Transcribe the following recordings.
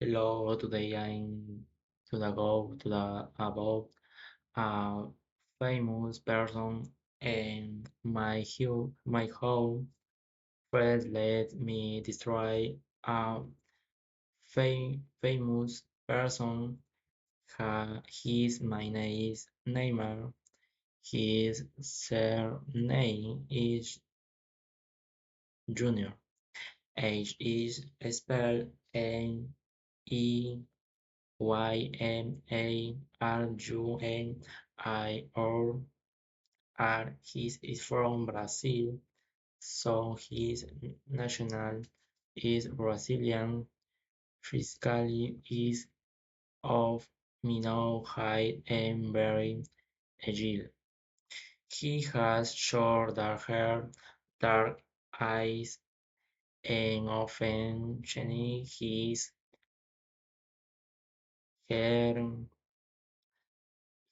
Hello, today I'm to the go to the about a famous person and my home friends let me destroy a famous person. His my name is Neymar. His surname is Junior. Age is spelled Neymar. He is from Brazil, so his national is Brazilian. Physically is of minor height and very agile. He has short dark hair, dark eyes, and often changes his hair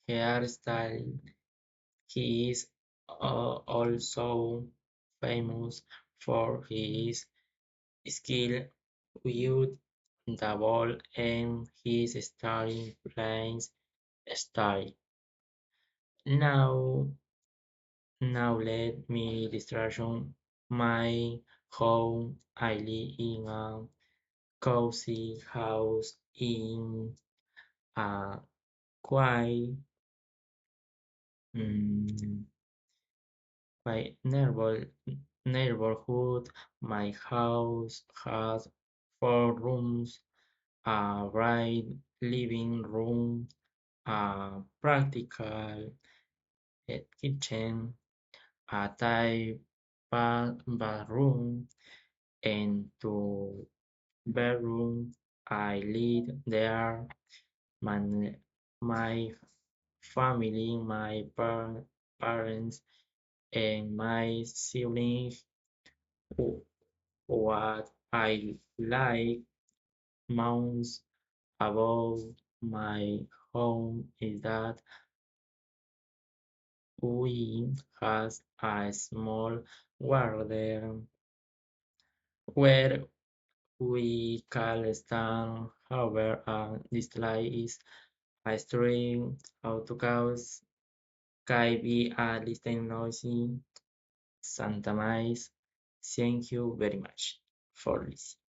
hairstyle. He is also famous for his skill with the ball and his starting playing style. Now, now let me distraction my home. I live in a cozy house in a quiet, mm, quiet neighborhood. My house has 4 rooms, a bright living room, a practical kitchen, a type bathroom, and 2 bedrooms. I live there. My, my family, my parents, and my siblings. What I like most about my home is that we has a small garden where we can stand over and display a string autocaus can be a little noisy sometimes. Thank you very much for listening.